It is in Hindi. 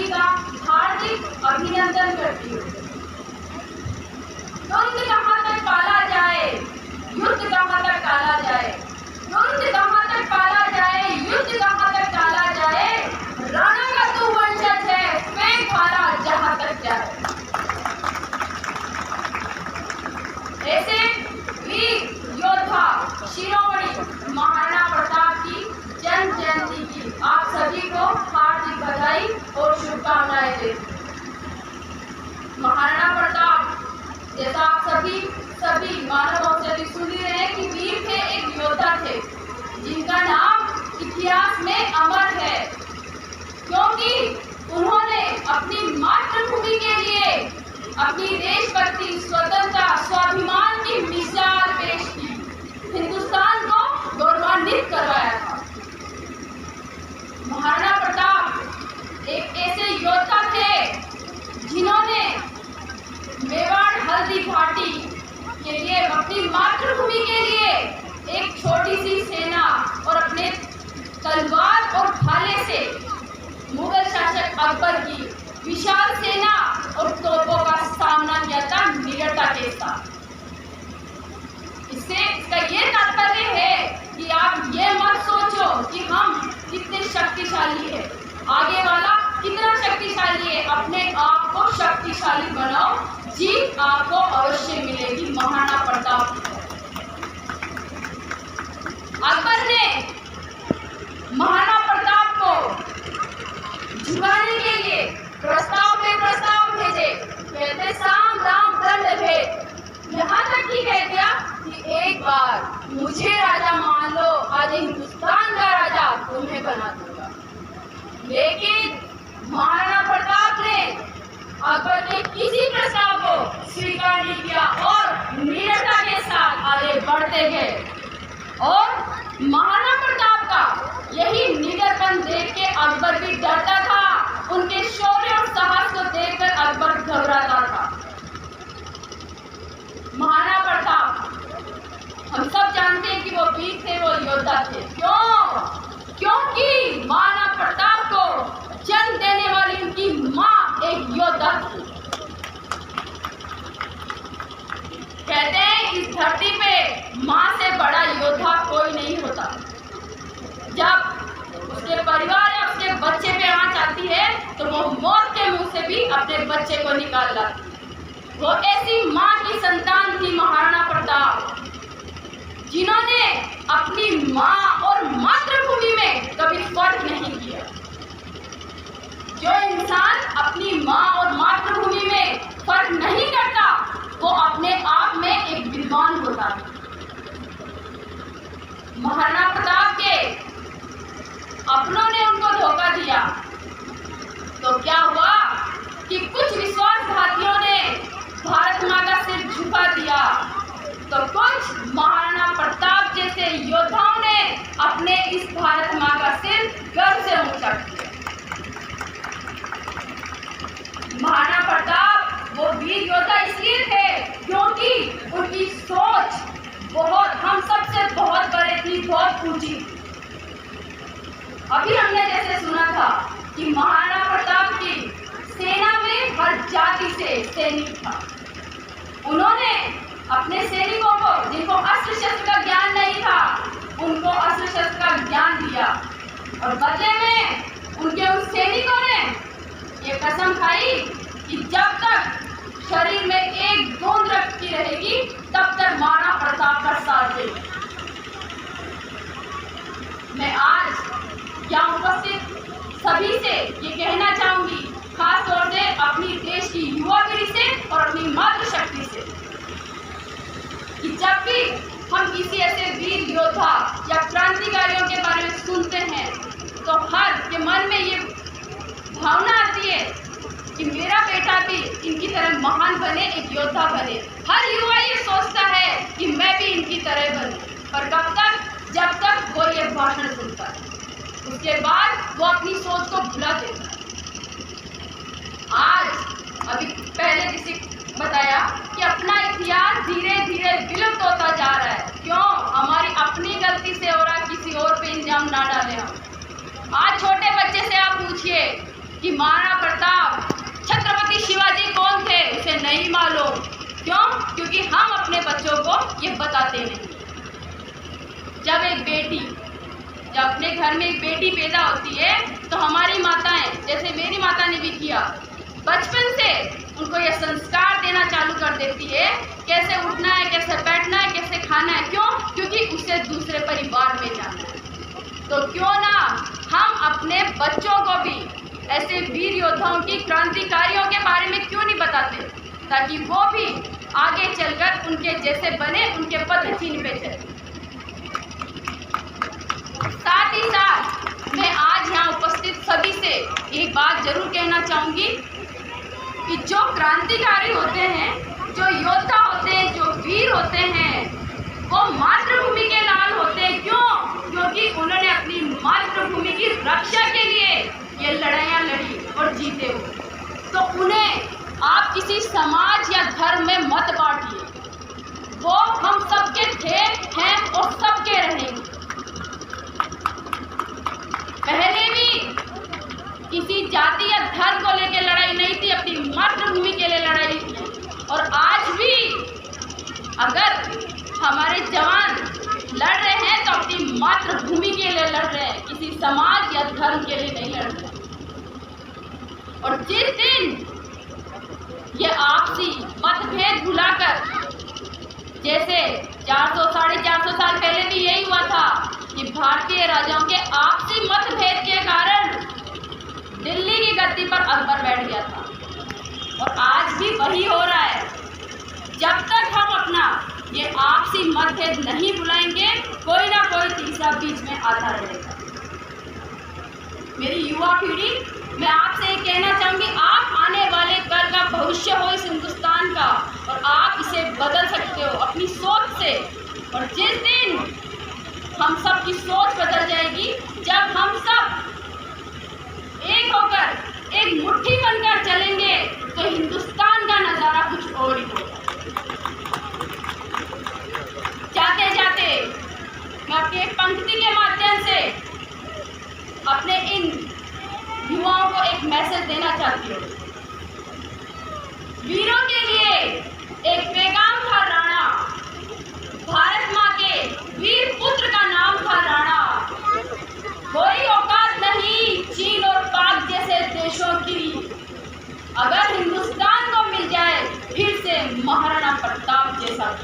सभी का हार्दिक अभिनंदन करती हूँ। द्वंद्व कहाँ तक पाला जाए, युद्ध कहाँ तक टाला जाए, द्वंद्व कहाँ तक पाला जाए, युद्ध कहाँ तक टाला जाए, राणा का तू वंशज है, फेंक भाला जहाँ तक जाए। ऐसे वीर योद्धा शिरोमणि महाराणा प्रताप की जन्म जयंती की आप सभी को हार्दिक बधाई और शुभकामनाएं देती हूँ। महाराणा प्रताप जैसा आप सभी मानव औषधि सुन ही रहे हैं कि वीर थे, एक योद्धा थे जिनका नाम इतिहास में अमर है, क्योंकि उन्होंने अपनी मातृभूमि के लिए अपनी देशभक्ति, स्वतंत्रता, स्वाभिमान की मिसाल पेश की, हिंदुस्तान को गौरवान्वित करवाया था। महाराणा प्रताप एक ऐसे योद्धा थे जिन्होंने मेवाड़ हल्दी घाटी के लिए, अपनी मातृभूमि के लिए एक छोटी सी सेना और अपने तलवार और भाले से मुगल शासक अकबर की विशाल सेना और तोपों का सामना किया था निडरता के साथ। इसका ये तात्पर्य है कि आप ये मत सोचो कि हम कितने शक्तिशाली है, आगे वाला कितना शक्तिशाली है, अपने आप को शक्तिशाली बनाओ, जीत आपको अवश्य मिलेगी। महाराणा प्रताप अकबर ने महाराणा प्रताप को झुकाने के लिए प्रस्ताव पे प्रस्ताव भेजे, कहते साम दाम दंड भेद, यहाँ तक ही कह दिया कि एक बार मुझे राजा मान लो, आज हिंदुस्तान का राजा तुम्हें बना दूंगा। लेकिन महाराणा प्रताप ने अकबर के किसी प्रस्ताव को स्वीकार नहीं किया और निडरता के साथ आगे बढ़ते गए। और महाराणा प्रताप का यही निडरपन देख के अकबर भी डरता था, उनके शौर्य और साहस को देखकर अकबर घबराता था। महाराणा प्रताप हम सब जानते हैं कि वो वीर थे, वो योद्धा थे। क्यों? क्योंकि महाराणा प्रताप को जन्म देने वाली उनकी माँ एक योद्धा थी। कहते हैं इस धरती पे माँ से बड़ा योद्धा कोई नहीं होता। जब उसके परिवार या उसके बच्चे पे आँच आती है तो वो मौत के मुंह से भी अपने बच्चे को निकाल लाती है। वो ऐसी माँ की संतान थी महाराणा प्रताप, जिन्होंने अपनी माँ और मातृभूमि में कभी फर्क नहीं किया। जो इंसान अपनी माँ और मातृभूमि में फर्क नहीं करता वो अपने आप में एक विद्वान होता है। महाराणा प्रताप के अपनों ने उनको धोखा दिया तो क्या हुआ कि कुछ विश्वासघातियों ने भारत माँ का सिर झुका दिया, तो कुछ महाराणा प्रताप जैसे योद्धाओं ने अपने इस भारत माँ का सिर गर्व से ऊंचा किया। महाराणा प्रताप वो वीर योद्धा इसलिए थे क्योंकि उनकी सोच हम सबसे बहुत बड़े थी, बहुत ऊंची। अभी हमने जैसे सुना था कि महाराणा प्रताप की सेना में हर जाति से सैनिक था। उन्होंने अपने सैनिकों को, जिनको अस्त्र शस्त्र का ज्ञान नहीं था, उनको अस्त्र शस्त्र का ज्ञान दिया और बदले में उनके उन सैनिकों ने ये कसम खाई कि जब तक शरीर में एक बूंद रक्त की रहेगी तब तक महाराणा प्रताप का साथ देगा। मैं आज यहाँ उपस्थित सभी से ये कहना चाहूंगी, खास तौर से अपनी देश की युवा पीढ़ी से और अपनी मातृशक्ति से, कि जब भी हम किसी ऐसे वीर योद्धा या क्रांतिकारियों के बारे में सुनते हैं तो हर के मन में ये भावना आती है कि मेरा बेटा भी इनकी तरह महान बने, एक योद्धा बने। हर युवा ये सोचता है कि मैं भी इनकी तरह बनूं, पर कब तक? जब तक वो ये भाषण सुनता है, उसके बाद वो अपनी सोच को भुला देता है। आज अभी पहले किसी बताया कि अपना इतिहास धीरे धीरे विलुप्त होता जा रहा है। क्यों? हमारी अपनी गलती से हो रहा, किसी और पे इल्जाम ना डालें हम। आज छोटे बच्चे से आप पूछिए कि महाराणा नहीं मालूम। क्यों? क्योंकि हम अपने बच्चों को ये बताते नहीं। जब अपने घर में एक बेटी पैदा होती है तो हमारी माताएं, जैसे मेरी माता ने भी किया, बचपन से उनको ये संस्कार देना चालू कर देती है, कैसे उठना है, कैसे बैठना है, कैसे खाना है। क्यों? क्योंकि उसे दूसरे परिवार में जाना है। तो क्यों ना हम अपने बच्चों को भी ऐसे वीर योद्धाओं की, क्रांतिकारियों के बारे में क्यों नहीं बताते, ताकि वो भी आगे चलकर उनके जैसे बने, उनके पदचिह्न पे चले। साथ ही साथ मैं आज यहाँ उपस्थित सभी से एक बात जरूर कहना चाहूँगी कि जो क्रांतिकारी होते हैं, जो योद्धा होते हैं, जो वीर होते हैं, वो मातृभूमि के लाल होते हैं। क्यों? क्योंकि उन्होंने अपनी मातृभूमि की रक्षा के लिए ये लड़ाइयाँ लड़ी और जीते हुए। तो उन्हें आप किसी समाज या धर्म में मत बांटिए। वो हम सबके थे, हैं और सबके रहेंगे। पहले भी किसी जाति या धर्म को लेकर लड़ाई नहीं थी, अपनी मातृभूमि के लिए लड़ाई थी। और आज भी अगर हमारे जवान लड़ रहे हैं तो अपनी मातृभूमि के लिए लड़ रहे हैं, किसी समाज या धर्म के लिए नहीं लड़ रहे। और जिस दिन ये आपसी मतभेद भुलाकर, जैसे 400-450 साल पहले भी यही हुआ था कि भारतीय राजाओं के आपसी मतभेद के कारण दिल्ली की गद्दी पर अकबर बैठ गया था, और आज भी वही हो रहा है। जब तक हम अपना ये आपसी मतभेद नहीं भुलाएंगे, कोई ना कोई तीसरा बीच में आता रहेगा। मेरी युवा पीढ़ी, मैं आपसे ये कहना चाहूँगी, आप आने वाले कल का भविष्य हो इस हिंदुस्तान का, और आप इसे बदल सकते हो अपनी सोच से। और जिस दिन हम सब की सोच बदल जाएगी, जब हम सब एक होकर, एक मुट्ठी बनकर चलेंगे, तो हिंदुस्तान का नज़ारा कुछ और ही होगा। जाते जाते मैं अपनी एक पंक्ति के माध्यम से अपने इन युवाओं को एक मैसेज देना चाहती हूँ। वीरों के लिए एक पैगाम था राणा, भारत माँ के वीर पुत्र का नाम था राणा। कोई औकात नहीं चीन और पाक जैसे देशों की, अगर हिंदुस्तान को मिल जाए फिर से महाराणा प्रताप जैसा।